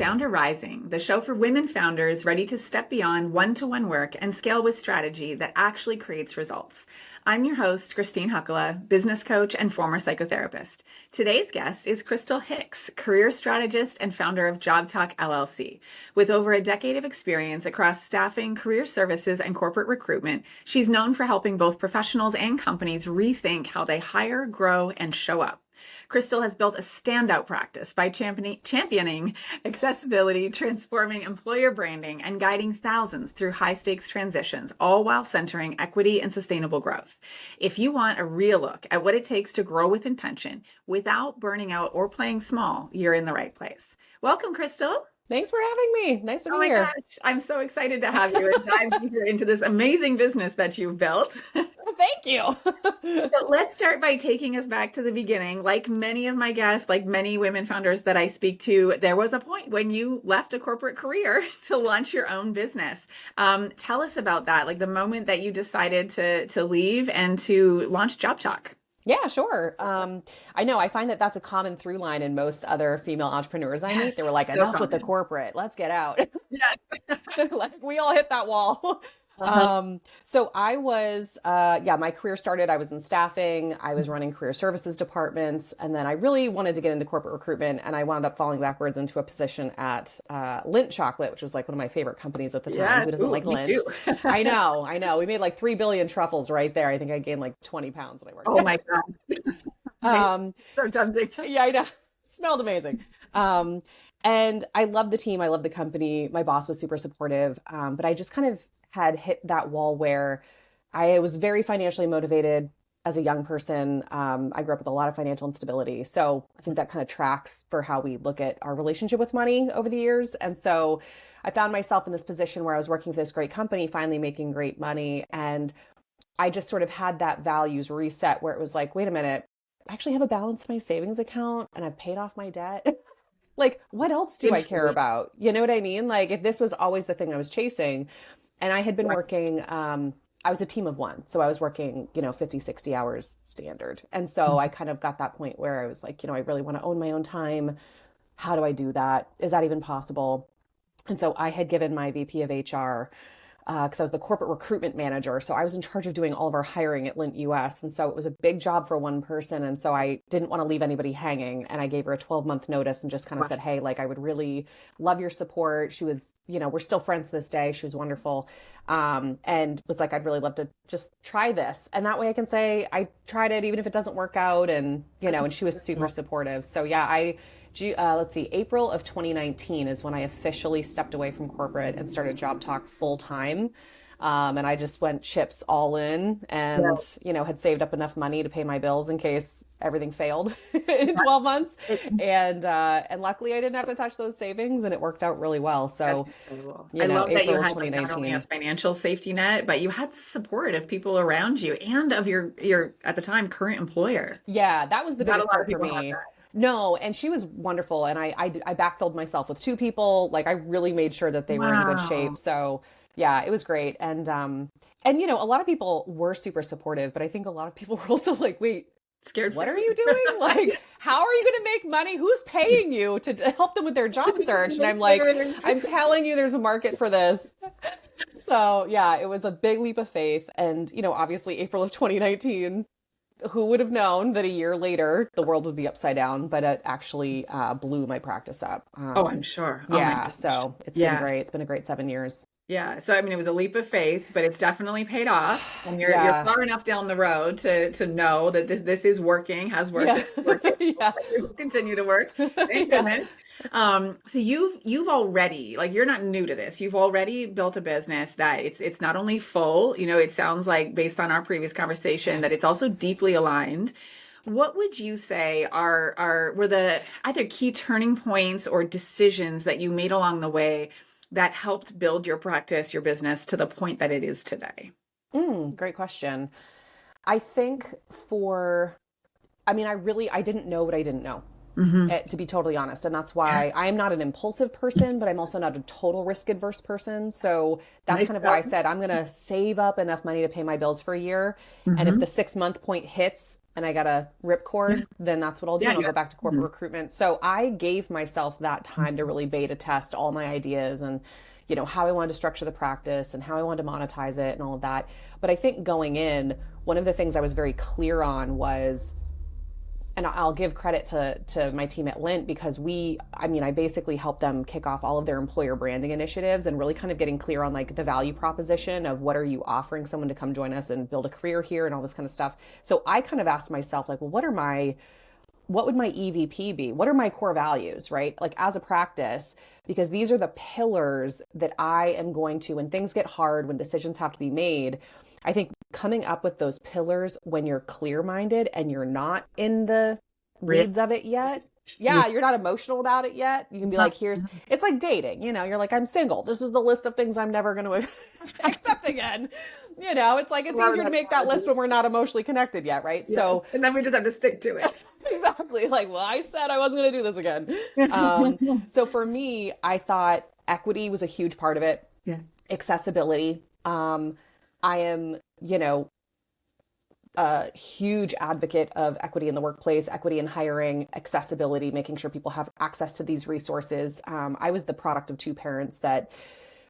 FoundHer Rising, the show for women founders ready to step beyond one-to-one work and scale with strategy that actually creates results. I'm your host, Hakkola, business coach and former psychotherapist. Today's guest is Krystal Hicks, career strategist and founder of JOBTALK LLC. With over a decade of experience across staffing, career services, and corporate recruitment, she's known for helping both professionals and companies rethink how they hire, grow, and show up. Krystal has built a standout practice by championing accessibility, transforming employer branding, and guiding thousands through high-stakes transitions, all while centering equity and sustainable growth. If you want a real look at what it takes to grow with intention without burning out or playing small, you're in the right place. Welcome, Krystal. Thanks for having me. Nice to be here. Oh my gosh, I'm so excited to have you and dive deeper into this amazing business that you've built. Thank you. So let's start by taking us back to the beginning. Like many of my guests, like many women founders that I speak to, there was a point when you left a corporate career to launch your own business. Tell us about that, like the moment that you decided to leave and to launch JOBTALK. Yeah, sure. I know. I find that that's a common through line in most other female entrepreneurs I meet. They were like, enough with the corporate. Let's get out. Yes. Like we all hit that wall. So I was, my career started, I was in staffing, I was running career services departments, and then I really wanted to get into corporate recruitment, and I wound up falling backwards into a position at Lindt Chocolate, which was like one of my favorite companies at the time. Yeah. Who doesn't like Lindt? I know. We made like 3 billion truffles right there. I think I gained like 20 pounds when I worked Oh my God. So tempting. Yeah, I know. Smelled amazing. And I loved the team. I loved the company. My boss was super supportive. But I just kind of had hit that wall where I was very financially motivated as a young person. I grew up with a lot of financial instability. So I think that kind of tracks for how we look at our relationship with money over the years. And so I found myself in this position where I was working for this great company, finally making great money. And I just sort of had that values reset where it was like, wait a minute, I actually have a balance in my savings account and I've paid off my debt. Like, what else do I care about? You know what I mean? Like, if this was always the thing I was chasing, and I had been working, I was a team of one. So I was working, 50, 60 hours standard. And so I kind of got that point where I was like, I really want to own my own time. How do I do that? Is that even possible? And so I had given my VP of HR, because I was the corporate recruitment manager. So I was in charge of doing all of our hiring at Lindt US. And so it was a big job for one person. And so I didn't want to leave anybody hanging. And I gave her a 12-month notice and just kind of said, hey, like, I would really love your support. She was, we're still friends to this day. She was wonderful. And was like, I'd really love to just try this. And that way I can say I tried it, even if it doesn't work out. And, and she was super supportive. So yeah, April of 2019 is when I officially stepped away from corporate and started JOBTALK full time. And I just went chips all in and, had saved up enough money to pay my bills in case everything failed in 12 months. And luckily I didn't have to touch those savings and it worked out really well. So, I love that you had like, not only a financial safety net, but you had the support of people around you and of your at the time, current employer. Yeah, that was the biggest part for me. No, and she was wonderful. And I backfilled myself with 2 people. Like I really made sure that they were in good shape. So yeah, it was great. And a lot of people were super supportive, but I think a lot of people were also like, wait, scared. What are you doing? Like, how are you going to make money? Who's paying you to help them with their job search? And I'm like, I'm telling you, there's a market for this. So yeah, it was a big leap of faith. And, obviously April of 2019, who would have known that a year later the world would be upside down, but it actually blew my practice up. I'm sure. So it's been great. It's been a great 7 years. Yeah. So, it was a leap of faith, but it's definitely paid off. And you're far enough down the road to know that this is working, has worked. It will continue to work. Thank goodness. So you've already, like, you're not new to this. You've already built a business that it's not only full, it sounds like based on our previous conversation that it's also deeply aligned. What would you say were the either key turning points or decisions that you made along the way that helped build your practice, your business to the point that it is today? Great question. I think I didn't know what I didn't know. to be totally honest. And that's why I am not an impulsive person, but I'm also not a total risk adverse person. So that's kind of why I said I'm going to save up enough money to pay my bills for a year. And if the 6-month point hits and I got a ripcord, then that's what I'll do. And I'll go back to corporate recruitment. So I gave myself that time to really beta test all my ideas and, you know, how I wanted to structure the practice and how I wanted to monetize it and all of that. But I think going in, one of the things I was very clear on was, and I'll give credit to my team at Lint, because I basically helped them kick off all of their employer branding initiatives and really kind of getting clear on like the value proposition of what are you offering someone to come join us and build a career here and all this kind of stuff. So I kind of asked myself, like, well, what would my EVP be? What are my core values, right? Like as a practice, because these are the pillars that I am going to, when things get hard, when decisions have to be made, I think coming up with those pillars when you're clear-minded and you're not in the weeds of it yet. Yeah, you're not emotional about it yet. You can be like, it's like dating, you know, you're like, I'm single. This is the list of things I'm never going to accept again. You know, it's like, it's easier to make that list when we're not emotionally connected yet, right? Yeah. So, and then we just have to stick to it. Exactly. Like, well, I said I wasn't going to do this again. So for me, I thought equity was a huge part of it. Yeah. Accessibility. I am, you know, a huge advocate of equity in the workplace, equity in hiring, accessibility, making sure people have access to these resources. I was the product of 2 parents that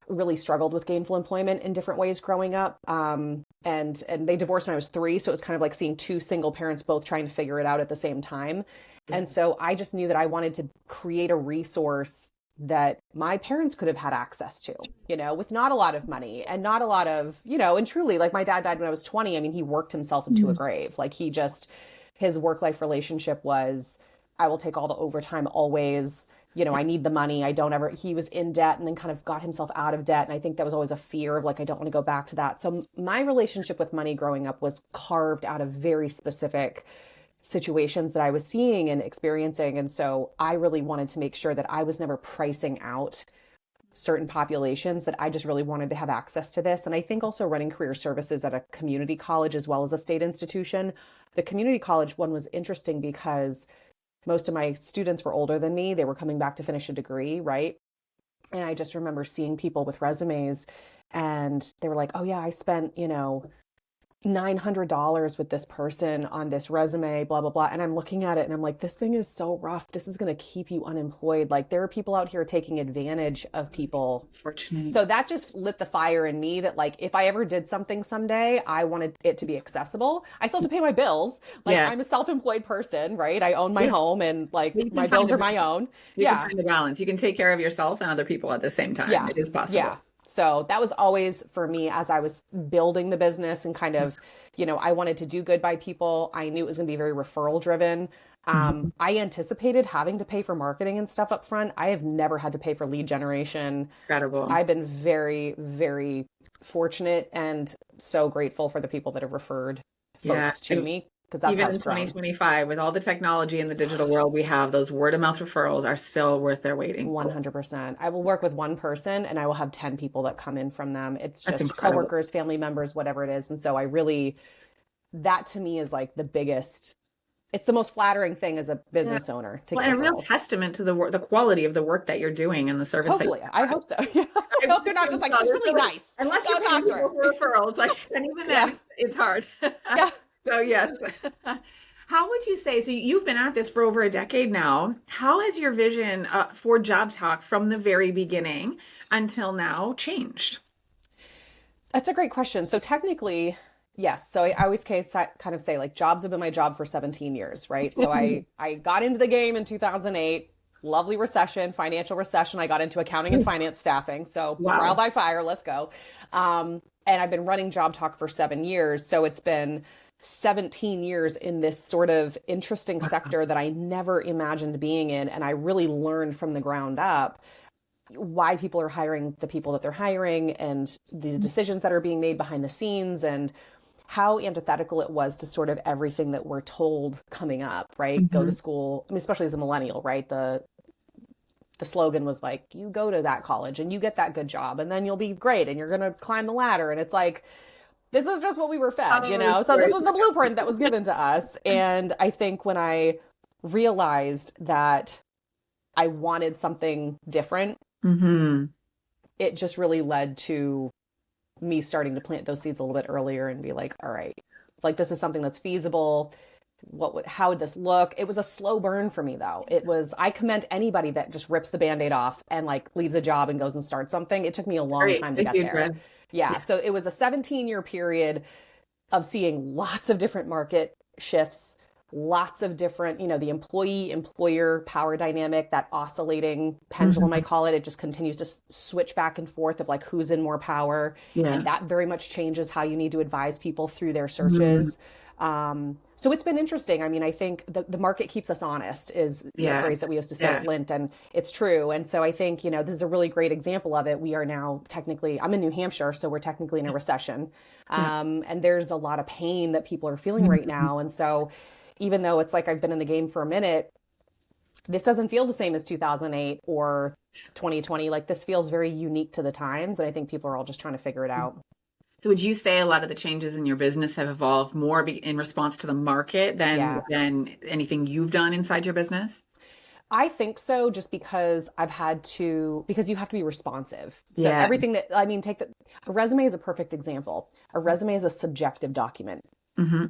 really struggled with gainful employment in different ways growing up. And they divorced when I was 3. So it was kind of like seeing 2 single parents both trying to figure it out at the same time. And so I just knew that I wanted to create a resource that my parents could have had access to, you know, with not a lot of money and not a lot of, you know, and truly, like my dad died when I was 20. I mean, he worked himself into a grave. Like his work-life relationship was, I will take all the overtime always, you know, I need the money. He was in debt and then kind of got himself out of debt. And I think that was always a fear of like, I don't want to go back to that. So my relationship with money growing up was carved out of very specific situations that I was seeing and experiencing. And so I really wanted to make sure that I was never pricing out certain populations, that I just really wanted to have access to this. And I think also running career services at a community college as well as a state institution, the community college one was interesting because most of my students were older than me. They were coming back to finish a degree, right? And I just remember seeing people with resumes and they were like, oh yeah, I spent, you know, $900 with this person on this resume, blah, blah, blah. And I'm looking at it and I'm like, this thing is so rough. This is going to keep you unemployed. Like there are people out here taking advantage of people. Fortunate. So that just lit the fire in me that like, if I ever did something someday, I wanted it to be accessible. I still have to pay my bills. Like I'm a self-employed person, right? I own my home and like my bills are my own. You can find the balance. You can take care of yourself and other people at the same time. Yeah. It is possible. Yeah. So that was always for me as I was building the business and kind of, you know, I wanted to do good by people. I knew it was going to be very referral driven. I anticipated having to pay for marketing and stuff up front. I have never had to pay for lead generation. Incredible. I've been very, very fortunate and so grateful for the people that have referred folks to me. That's even in 2025, with all the technology in the digital world we have, those word of mouth referrals are still worth their waiting. 100%. I will work with one person and I will have 10 people that come in from them. It's just coworkers, family members, whatever it is. And so that to me is like the biggest, it's the most flattering thing as a business owner to get and a real testament to the quality of the work that you're doing and the service. Hopefully, I hope so. Yeah. I hope you're not just like, she's really nice. Unless you're paying people for referrals, like, and even then, it's hard. Yeah. So yes. How would you say, so you've been at this for over a decade now. How has your vision for Job Talk from the very beginning until now changed? That's a great question. So technically, yes. So I always kind of say like jobs have been my job for 17 years, right? So I got into the game in 2008, lovely recession, financial recession. I got into accounting and finance staffing. So trial by fire, let's go. And I've been running Job Talk for 7 years. So it's been 17 years in this sort of interesting sector that I never imagined being in. And I really learned from the ground up why people are hiring the people that they're hiring and the decisions that are being made behind the scenes and how antithetical it was to sort of everything that we're told coming up, right? Go to school, I mean, especially as a millennial, right? The slogan was like, you go to that college and you get that good job and then you'll be great and you're going to climb the ladder. And it's like, this is just what we were fed, you know? So this was the blueprint that was given to us. And I think when I realized that I wanted something different, Mm-hmm. it just really led to me starting to plant those seeds a little bit earlier and be like, all right, like this is something that's feasible. How would this look? It was a slow burn for me though. I commend anybody that just rips the Band-Aid off and like leaves a job and goes and starts something. It took me a long time to get there. Yeah. So it was a 17-year period of seeing lots of different market shifts, lots of different, the employee employer power dynamic, that oscillating pendulum, I call it. It just continues to switch back and forth of like who's in more power. Yeah. And that very much changes how you need to advise people through their searches. So it's been interesting. I mean, I think the market keeps us honest is the phrase that we used to say at Lint, and it's true. And so I think, this is a really great example of it. We are now I'm in New Hampshire, so we're technically in a recession. And there's a lot of pain that people are feeling right now. And so even though it's like I've been in the game for a minute, this doesn't feel the same as 2008 or 2020. Like this feels very unique to the times. And I think people are all just trying to figure it out. So would you say a lot of the changes in your business have evolved more in response to the market than anything you've done inside your business? I think so, just because because you have to be responsive. So everything a resume is a perfect example. A resume is a subjective document. Mm-hmm.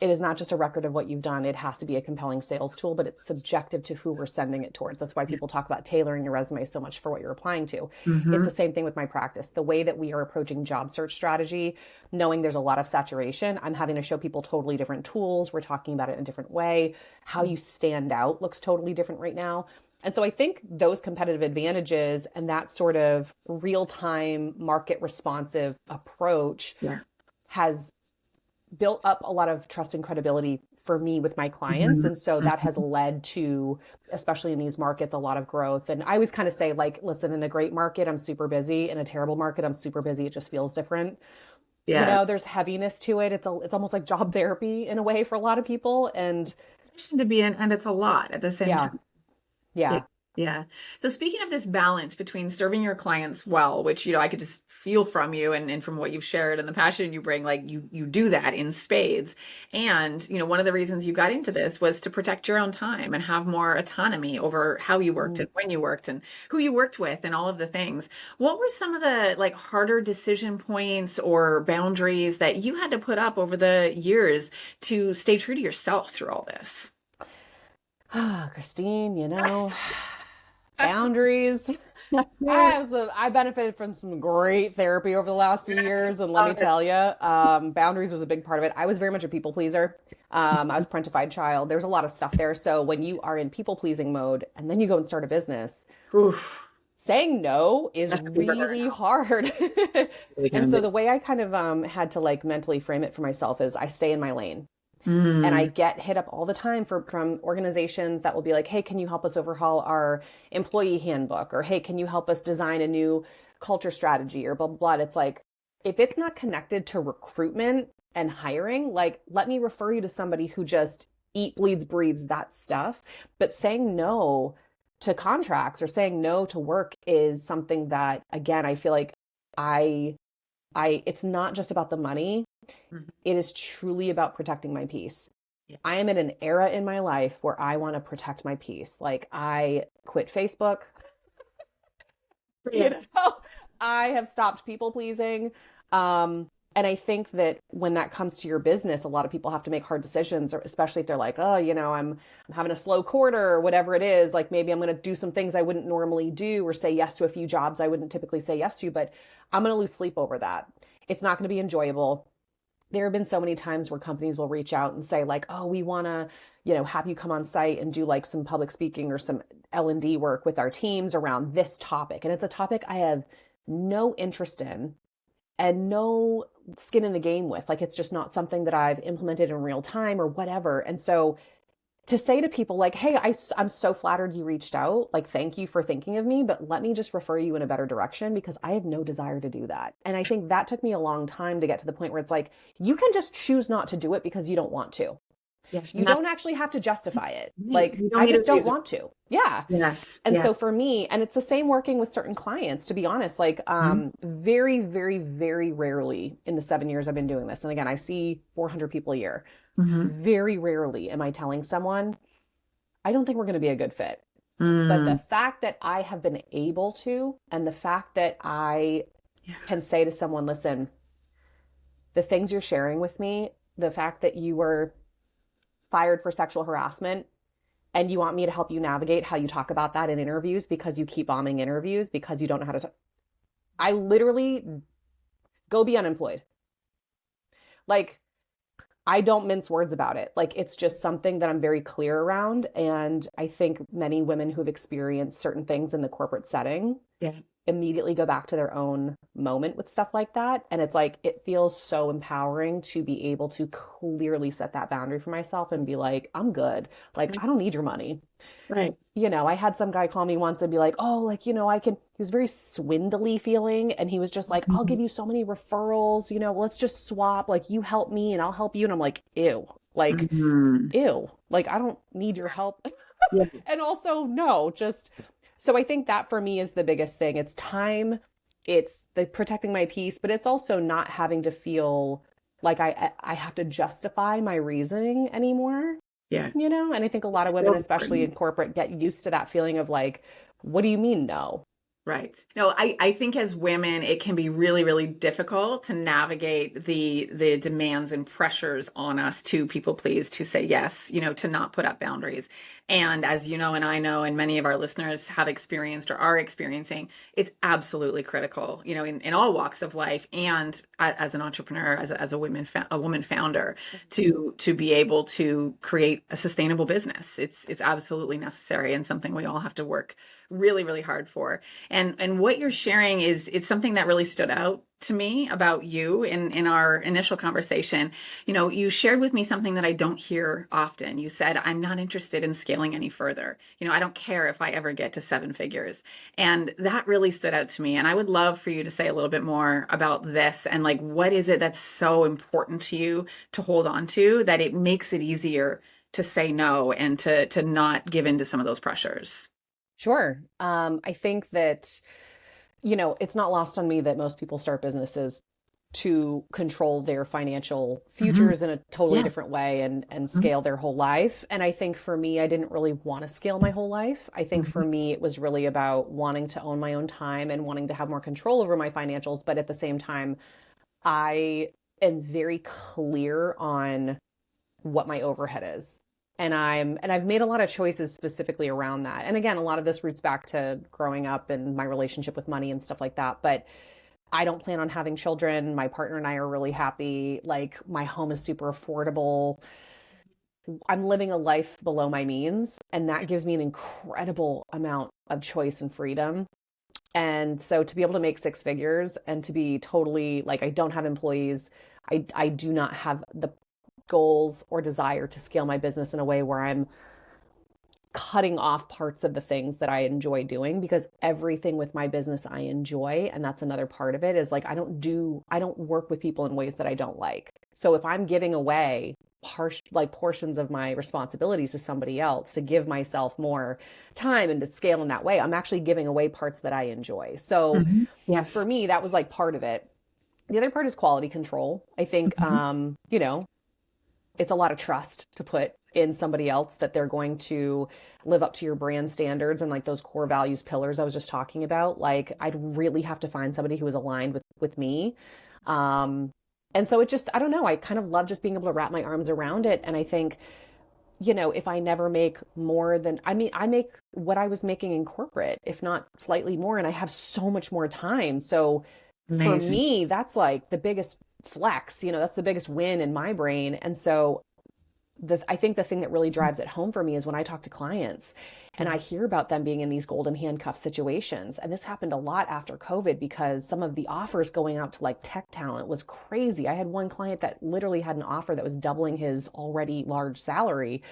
It is not just a record of what you've done. It has to be a compelling sales tool, but it's subjective to who we're sending it towards. That's why people talk about tailoring your resume so much for what you're applying to. Mm-hmm. It's the same thing with my practice. The way that we are approaching job search strategy, knowing there's a lot of saturation, I'm having to show people totally different tools. We're talking about it in a different way. How you stand out looks totally different right now. And so I think those competitive advantages and that sort of real-time market responsive approach has built up a lot of trust and credibility for me with my clients. And so that has led to, especially in these markets, a lot of growth. And I always kind of say, like, listen, in a great market, I'm super busy. In a terrible market, I'm super busy. It just feels different. Yeah. There's heaviness to it. It's almost like job therapy in a way for a lot of people. And it's a lot at the same time. Yeah. Yeah. So speaking of this balance between serving your clients well, which, I could just feel from you and from what you've shared and the passion you bring, like you do that in spades. And, one of the reasons you got into this was to protect your own time and have more autonomy over how you worked and when you worked and who you worked with and all of the things. What were some of the like harder decision points or boundaries that you had to put up over the years to stay true to yourself through all this? Christine, boundaries. I benefited from some great therapy over the last few years. And let me tell you, boundaries was a big part of it. I was very much a people pleaser. I was a parentified child. There's a lot of stuff there. So when you are in people pleasing mode and then you go and start a business, saying no is really hard. And so the way I kind of had to like mentally frame it for myself is I stay in my lane. And I get hit up all the time from organizations that will be like, hey, can you help us overhaul our employee handbook? Or, hey, can you help us design a new culture strategy or blah, blah, blah. It's like, if it's not connected to recruitment and hiring, like, let me refer you to somebody who just eat, bleeds, breathes that stuff. But saying no to contracts or saying no to work is something that, again, I feel like it's not just about the money. It is truly about protecting my peace. I am in an era in my life where I want to protect my peace. Like I quit Facebook. I have stopped people pleasing. And I think that when that comes to your business, a lot of people have to make hard decisions, or especially if they're like, oh, I'm having a slow quarter or whatever it is. Like maybe I'm going to do some things I wouldn't normally do or say yes to a few jobs I wouldn't typically say yes to, but I'm going to lose sleep over that. It's not going to be enjoyable. There have been so many times where companies will reach out and say like, oh, we want to, have you come on site and do like some public speaking or some L&D work with our teams around this topic. And it's a topic I have no interest in and no skin in the game with. Like, it's just not something that I've implemented in real time or whatever. And so to say to people like, hey, I'm so flattered you reached out. Like, thank you for thinking of me, but let me just refer you in a better direction because I have no desire to do that. And I think that took me a long time to get to the point where it's like, you can just choose not to do it because you don't want to. Yes, you don't actually have to justify it. Like, I just don't want to. Yeah. Yes. And so for me, and it's the same working with certain clients, to be honest, like very, very, very rarely in the 7 years I've been doing this. And again, I see 400 people a year. Very rarely am I telling someone, I don't think we're going to be a good fit. But the fact that I have been able to, and the fact that I can say to someone, listen, the things you're sharing with me, the fact that you were fired for sexual harassment and you want me to help you navigate how you talk about that in interviews because you keep bombing interviews because you don't know how to talk. I literally go be unemployed. Like, I don't mince words about it. Like, it's just something that I'm very clear around. And I think many women who've experienced certain things in the corporate setting immediately go back to their own moment with stuff like that. And it's like, it feels so empowering to be able to clearly set that boundary for myself and be like, I'm good. Like, I don't need your money. Right. You know, I had some guy call me once and be like, oh, like, you know, he was very swindly feeling. And he was just like, I'll give you so many referrals, you know, let's just swap. Like, you help me and I'll help you. And I'm like, ew, like, ew, like, I don't need your help. And also, no, just, so I think that for me is the biggest thing. It's time, it's the protecting my peace, but it's also not having to feel like I have to justify my reasoning anymore. Yeah. You know, and I think a lot of women, especially in corporate, get used to that feeling of like, what do you mean no? Right. No, I think as women, it can be really, really difficult to navigate the demands and pressures on us to people please, to say yes, you know, to not put up boundaries. And as you know, and I know, and many of our listeners have experienced or are experiencing, it's absolutely critical, you know, in all walks of life, and as an entrepreneur, as a woman founder, to be able to create a sustainable business. It's absolutely necessary and something we all have to work really, really hard for. And what you're sharing is it's something that really stood out to me about you in our initial conversation. You know, you shared with me something that I don't hear often. You said, I'm not interested in scaling any further. You know, I don't care if I ever get to 7 figures. And that really stood out to me. And I would love for you to say a little bit more about this and like, what is it that's so important to you to hold on to that it makes it easier to say no and to not give in to some of those pressures? Sure. I think that, you know, it's not lost on me that most people start businesses to control their financial futures in a totally different way and scale their whole life. And I think for me, I didn't really want to scale my whole life. I think for me, it was really about wanting to own my own time and wanting to have more control over my financials. But at the same time, I am very clear on what my overhead is. And I've made a lot of choices specifically around that. And again, a lot of this roots back to growing up and my relationship with money and stuff like that. But I don't plan on having children. My partner and I are really happy. Like, my home is super affordable. I'm living a life below my means, and that gives me an incredible amount of choice and freedom. And so to be able to make 6 figures and to be totally like, I don't have employees. I do not have the goals or desire to scale my business in a way where I'm cutting off parts of the things that I enjoy doing, because everything with my business I enjoy. And that's another part of it, is like, I don't work with people in ways that I don't like. So if I'm giving away portions of my responsibilities to somebody else to give myself more time and to scale in that way, I'm actually giving away parts that I enjoy. So for me, that was like part of it. The other part is quality control. I think, you know, it's a lot of trust to put in somebody else that they're going to live up to your brand standards and like those core values pillars I was just talking about. Like, I'd really have to find somebody who is aligned with me. And so it just, I don't know, I kind of love just being able to wrap my arms around it. And I think, you know, if I never make more than, I make what I was making in corporate, if not slightly more, and I have so much more time. So for me, that's like the biggest flex, you know, that's the biggest win in my brain. And so I think the thing that really drives it home for me is when I talk to clients and I hear about them being in these golden handcuff situations. And this happened a lot after COVID, because some of the offers going out to like tech talent was crazy. I had one client that literally had an offer that was doubling his already large salary.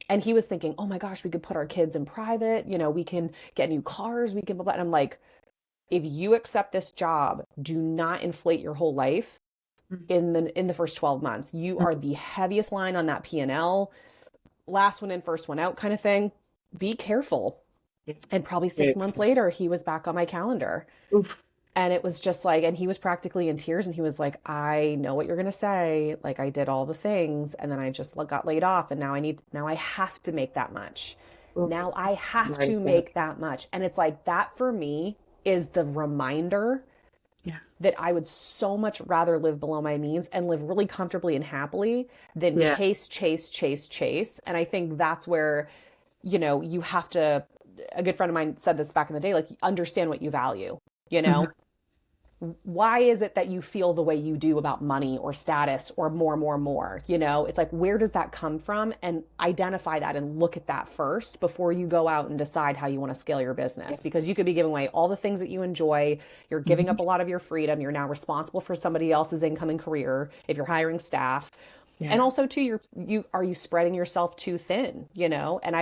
And he was thinking, oh my gosh, we could put our kids in private, you know, we can get new cars, we can blah, blah. And I'm like, if you accept this job, do not inflate your whole life in the first 12 months. You are the heaviest line on that P&L, last one in, first one out kind of thing. Be careful. And probably 6 months later, he was back on my calendar. And it was just like, and he was practically in tears, and he was like, I know what you're going to say. Like, I did all the things, and then I just got laid off, and now I have to make that much. Now I have Right. to make that much. And it's like that for me is the reminder Yeah. that I would so much rather live below my means and live really comfortably and happily than Yeah. chase, chase, chase, chase. And I think that's where, you have to, a good friend of mine said this back in the day, like understand what you value, you Mhm. know? Why is it that you feel the way you do about money or status or more, more, more? It's like, where does that come from? And identify that and look at that first before you go out and decide how you want to scale your business. Because you could be giving away all the things that you enjoy. You're giving up a lot of your freedom. You're now responsible for somebody else's income and career if you're hiring staff. And Yeah. also too, are you spreading yourself too thin? And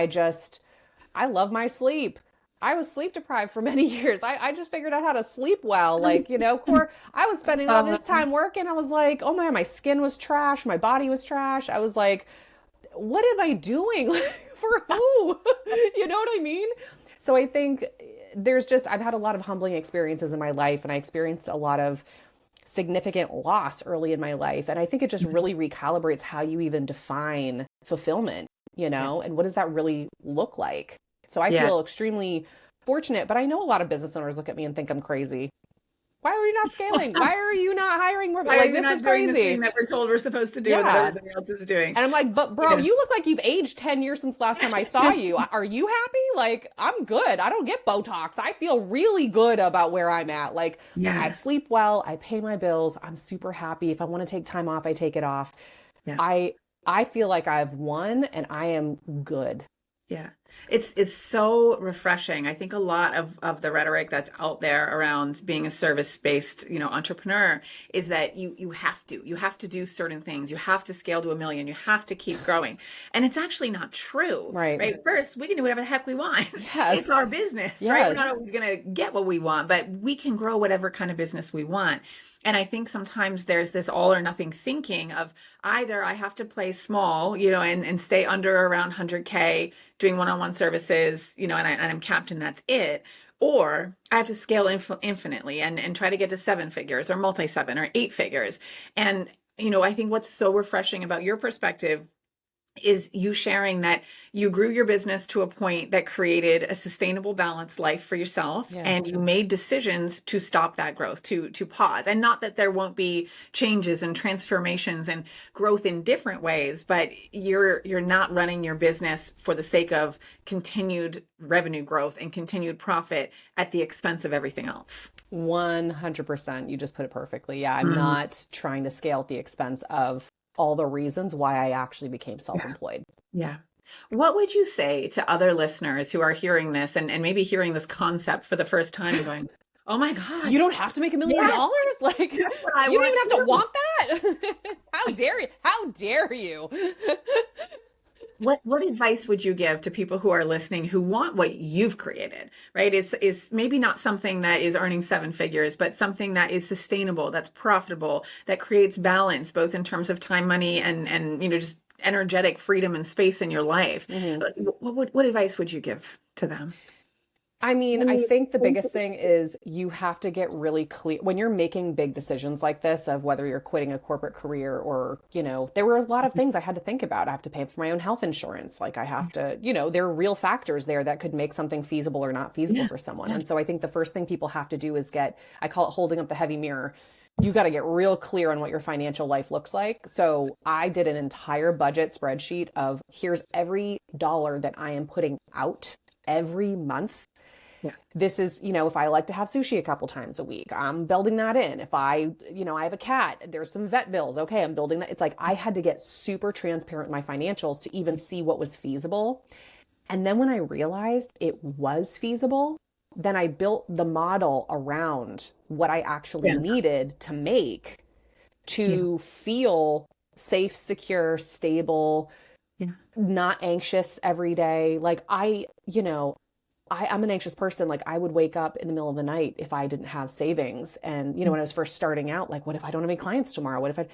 I love my sleep. I was sleep deprived for many years. I just figured out how to sleep well. Like, I was spending all this time working. I was like, oh my God, my skin was trash. My body was trash. I was like, what am I doing? For who? You know what I mean? So I think I've had a lot of humbling experiences in my life, and I experienced a lot of significant loss early in my life. And I think it just really recalibrates how you even define fulfillment, and what does that really look like? So I Yeah. feel extremely fortunate, but I know a lot of business owners look at me and think I'm crazy. Why are you not scaling? Why are you not hiring more? Why are Like, you this not is doing the crazy. thing that we're told we're supposed to do and that Yeah. everybody else is doing? And I'm like, but bro, Yes. you look like you've aged 10 years since last time I saw you. Are you happy? Like, I'm good. I don't get Botox. I feel really good about where I'm at. Like, I Yes. sleep well. I pay my bills. I'm super happy. If I want to take time off, I take it off. Yeah. I feel like I've won and I am good. Yeah. It's so refreshing. I think a lot of the rhetoric that's out there around being a service-based, entrepreneur is that you have to do certain things. You have to scale to 1 million. You have to keep growing. And it's actually not true, Right. First, we can do whatever the heck we want. Yes. It's our business, right? We're not Yes. always going to get what we want, but we can grow whatever kind of business we want. And I think sometimes there's this all or nothing thinking of either I have to play small, and stay under around 100K doing one-on-one services, and I'm capped and that's it. Or I have to scale infinitely and try to get to 7 figures or multi-7 or 8 figures. And, I think what's so refreshing about your perspective is you sharing that you grew your business to a point that created a sustainable, balanced life for yourself. Yeah. And you made decisions to stop that growth, to pause. And not that there won't be changes and transformations and growth in different ways, but you're not running your business for the sake of continued revenue growth and continued profit at the expense of everything else. 100%. You just put it perfectly. Yeah. I'm not trying to scale at the expense of all the reasons why I actually became self-employed. Yeah. What would you say to other listeners who are hearing this and maybe hearing this concept for the first time and going, oh my God, You don't have to make $1 million. Like, you what I don't even want have to to. want that. How dare you? How dare you? What advice would you give to people who are listening who want what you've created, right? Is maybe not something that is earning 7 figures, but something that is sustainable, that's profitable, that creates balance, both in terms of time, money, and just energetic freedom and space in your life. What advice would you give to them? I mean, I think the biggest thing is you have to get really clear when you're making big decisions like this of whether you're quitting a corporate career or, there were a lot of things I had to think about. I have to pay for my own health insurance. Like I have to, there are real factors there that could make something feasible or not feasible for someone. And so I think the first thing people have to do is I call it holding up the heavy mirror. You got to get real clear on what your financial life looks like. So I did an entire budget spreadsheet of here's every dollar that I am putting out every month. Yeah. This is, if I like to have sushi a couple times a week, I'm building that in. If I have a cat, there's some vet bills. Okay, I'm building that. It's like I had to get super transparent in my financials to even see what was feasible. And then when I realized it was feasible, then I built the model around what I actually needed to make to feel safe, secure, stable, not anxious every day. Like I'm an anxious person. Like I would wake up in the middle of the night if I didn't have savings. And, when I was first starting out, like, what if I don't have any clients tomorrow? What if I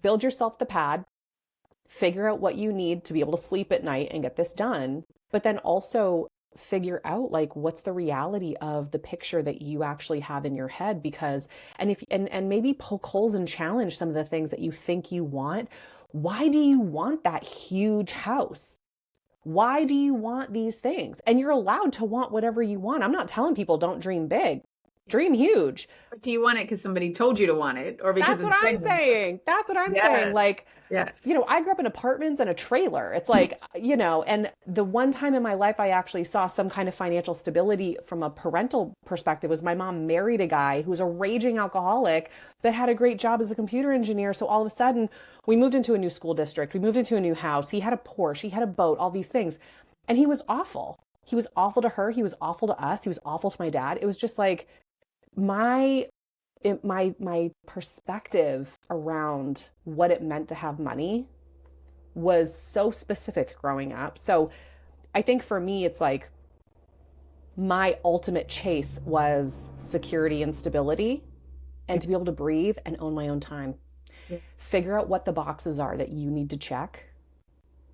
build yourself the pad, figure out what you need to be able to sleep at night and get this done, but then also figure out like, what's the reality of the picture that you actually have in your head? Because, and maybe poke holes and challenge some of the things that you think you want. Why do you want that huge house? Why do you want these things? And you're allowed to want whatever you want. I'm not telling people don't dream big. Dream huge. But do you want it because somebody told you to want it, or because That's what it's I'm big? saying. That's what I'm saying. Yes. Like, Yes. I grew up in apartments and a trailer. It's like, and the one time in my life I actually saw some kind of financial stability from a parental perspective was my mom married a guy who was a raging alcoholic that had a great job as a computer engineer. So all of a sudden, we moved into a new school district. We moved into a new house. He had a Porsche. He had a boat, all these things. And he was awful. He was awful to her. He was awful to us. He was awful to my dad. It was just like my perspective around what it meant to have money was so specific growing up. So I think for me, it's like my ultimate chase was security and stability and to be able to breathe and own my own time. Yeah. Figure out what the boxes are that you need to check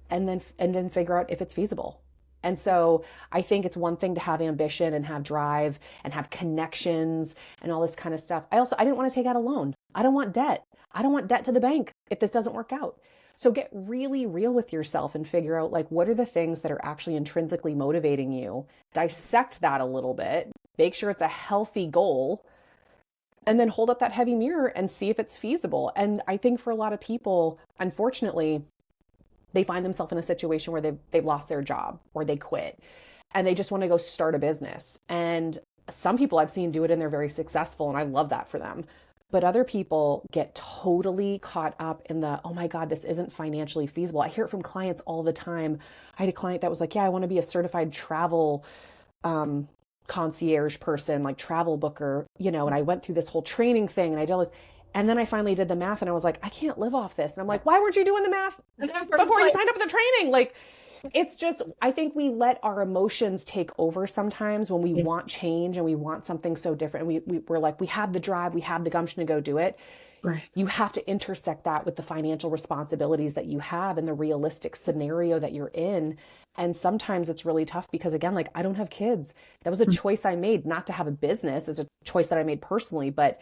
and then figure out if it's feasible. And so I think it's one thing to have ambition and have drive and have connections and all this kind of stuff. I didn't want to take out a loan. I don't want debt. I don't want debt to the bank if this doesn't work out. So get really real with yourself and figure out like, what are the things that are actually intrinsically motivating you? Dissect that a little bit, make sure it's a healthy goal, and then hold up that heavy mirror and see if it's feasible. And I think for a lot of people, unfortunately, they find themselves in a situation where they've lost their job or they quit and they just want to go start a business. And some people I've seen do it and they're very successful, and I love that for them. But other people get totally caught up in the, oh my God, this isn't financially feasible. I hear it from clients all the time. I had a client that was like, yeah, I want to be a certified travel concierge person, like travel booker, and I went through this whole training thing and I did all this. And then I finally did the math and I was like, I can't live off this. And I'm like, why weren't you doing the math before you signed up for the training? Like, it's just, I think we let our emotions take over sometimes when we want change and we want something so different. And we're like, we have the drive, we have the gumption to go do it. Right. You have to intersect that with the financial responsibilities that you have and the realistic scenario that you're in. And sometimes it's really tough because, again, like, I don't have kids. That was a choice I made not to have a business. It's a choice that I made personally, but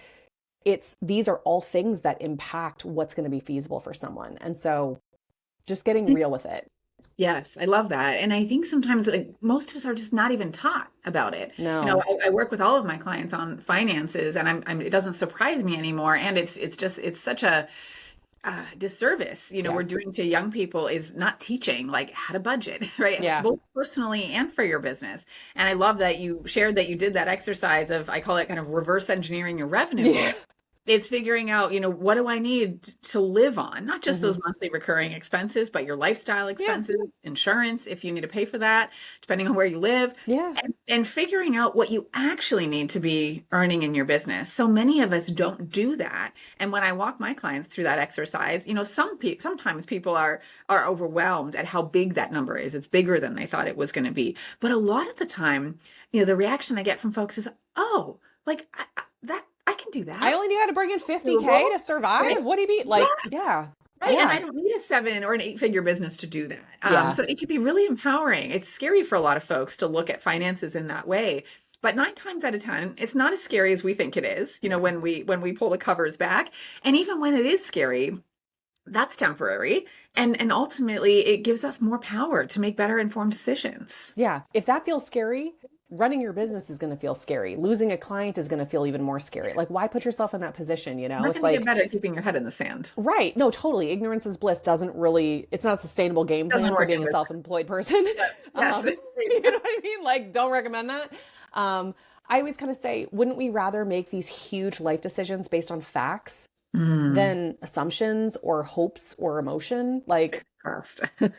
these are all things that impact what's going to be feasible for someone. And so just getting real with it. Yes, I love that. And I think sometimes most of us are just not even taught about it. No. I work with all of my clients on finances, and it doesn't surprise me anymore. And it's such a disservice, we're doing to young people is not teaching like how to budget, right? Yeah. Both personally and for your business. And I love that you shared that you did that exercise of, I call it kind of reverse engineering your revenue. Yeah. It's figuring out, what do I need to live on? Not just those monthly recurring expenses, but your lifestyle expenses, insurance, if you need to pay for that, depending on where you live. Yeah. And figuring out what you actually need to be earning in your business. So many of us don't do that. And when I walk my clients through that exercise, sometimes people are overwhelmed at how big that number is. It's bigger than they thought it was going to be. But a lot of the time, the reaction I get from folks is, oh, like I can do that. I only need to bring in $50K to survive. Right. What do you mean? Like, Yes. yeah. Right. Yeah. And I don't need a 7 or an 8-figure business to do that. So it can be really empowering. It's scary for a lot of folks to look at finances in that way. But 9 times out of 10, it's not as scary as we think it is, when we pull the covers back. And even when it is scary, that's temporary. And ultimately, it gives us more power to make better informed decisions. Yeah. If that feels scary, running your business is going to feel scary. Losing a client is going to feel even more scary. Like, why put yourself in that position? It's like, get better at keeping your head in the sand. Right. No, totally. Ignorance is bliss it's not a sustainable game plan for being a self-employed person. Yes. You know what I mean? Like, don't recommend that. I always kind of say, wouldn't we rather make these huge life decisions based on facts than assumptions or hopes or emotion? Like,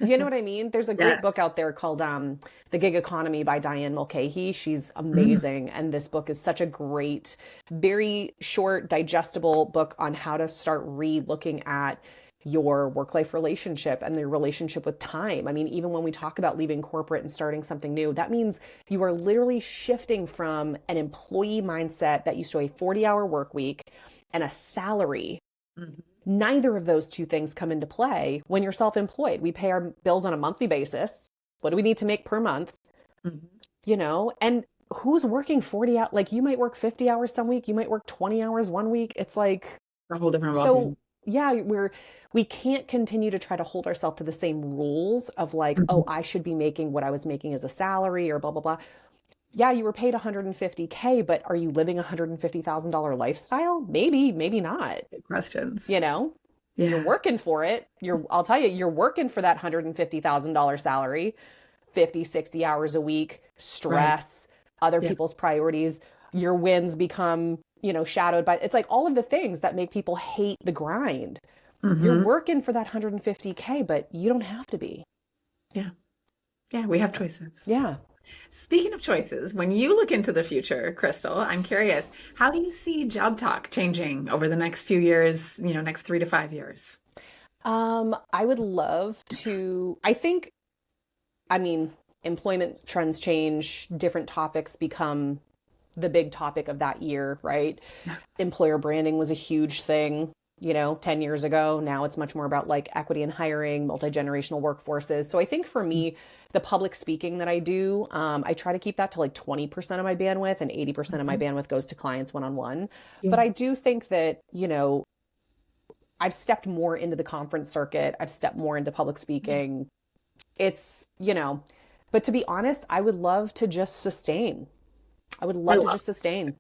you know what I mean? There's a great book out there called The Gig Economy by Diane Mulcahy. She's amazing. And this book is such a great, very short, digestible book on how to start re-looking at your work-life relationship and your relationship with time. I mean, even when we talk about leaving corporate and starting something new, that means you are literally shifting from an employee mindset that used to a 40-hour work week and a salary. Neither of those two things come into play when you're self-employed. We pay our bills on a monthly basis. What do we need to make per month? And who's working 40 hours? Like, you might work 50 hours some week. You might work 20 hours one week. It's like a whole different ballgame. So yeah, we can't continue to try to hold ourselves to the same rules of like, oh, I should be making what I was making as a salary or blah, blah, blah. Yeah, you were paid 150K, but are you living a $150,000 lifestyle? Maybe, maybe not. Good questions. You know, you're working for it. I'll tell you, you're working for that $150,000 salary, 50, 60 hours a week, stress, other people's priorities. Your wins become, shadowed by, it's like all of the things that make people hate the grind. You're working for that 150K, but you don't have to be. Yeah. Yeah, we have choices. Yeah. Speaking of choices, when you look into the future, Krystal, I'm curious, how do you see Job Talk changing over the next few years, next 3 to 5 years? I would love to, employment trends change, different topics become the big topic of that year, right? Employer branding was a huge thing, 10 years ago. Now it's much more about like equity in hiring, multi-generational workforces. So I think for me, the public speaking that I do, I try to keep that to like 20% of my bandwidth, and 80% of my bandwidth goes to clients one-on-one. But I do think that, I've stepped more into the conference circuit. I've stepped more into public speaking. It's, but to be honest, I would love to just sustain. I would love to just sustain.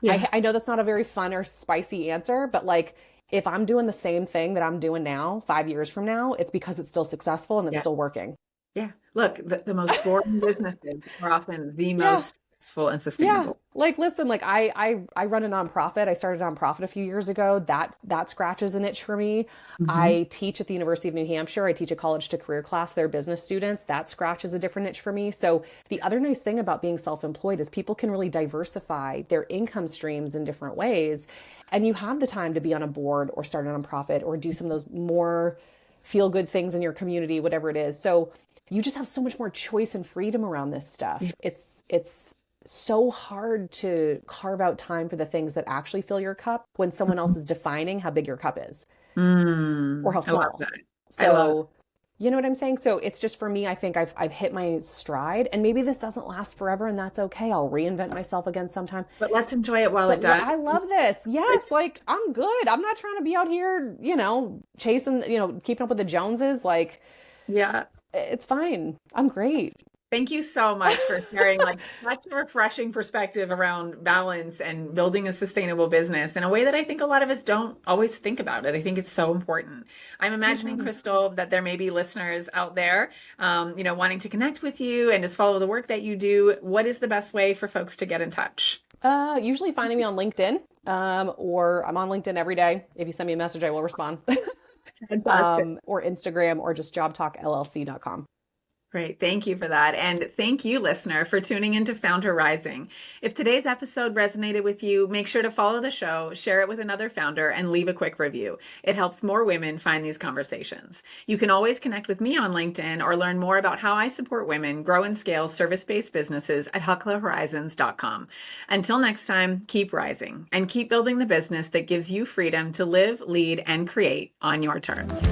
Yeah. I know that's not a very fun or spicy answer, but like, if I'm doing the same thing that I'm doing now, 5 years from now, it's because it's still successful and it's still working. Yeah. Look, the most boring businesses are often the most successful and sustainable. Yeah. Like, listen, like I run a nonprofit. I started a nonprofit a few years ago. That scratches an itch for me. I teach at the University of New Hampshire. I teach a college to career class, their business students. That scratches a different itch for me. So the other nice thing about being self-employed is people can really diversify their income streams in different ways. And you have the time to be on a board or start a nonprofit or do some of those more feel good things in your community, whatever it is. So you just have so much more choice and freedom around this stuff. It's so hard to carve out time for the things that actually fill your cup when someone else is defining how big your cup is or how small. I love that. So, you know what I'm saying? So it's just for me, I think I've hit my stride, and maybe this doesn't last forever, and that's okay. I'll reinvent myself again sometime. But let's enjoy it while it does. I love this. Yes. Like I'm good. I'm not trying to be out here, chasing, keeping up with the Joneses. Like, yeah, it's fine. I'm great. Thank you so much for sharing like such a refreshing perspective around balance and building a sustainable business in a way that I think a lot of us don't always think about it. I think it's so important. I'm imagining, Krystal, that there may be listeners out there, wanting to connect with you and just follow the work that you do. What is the best way for folks to get in touch? Usually finding me on LinkedIn, or I'm on LinkedIn every day. If you send me a message, I will respond. Or Instagram, or just JOBTALKLLC.com. Great. Thank you for that. And thank you, listener, for tuning into FoundHer Rising. If today's episode resonated with you, make sure to follow the show, share it with another founder, and leave a quick review. It helps more women find these conversations. You can always connect with me on LinkedIn or learn more about how I support women grow and scale service-based businesses at HakkolaHorizons.com. Until next time, keep rising and keep building the business that gives you freedom to live, lead, and create on your terms.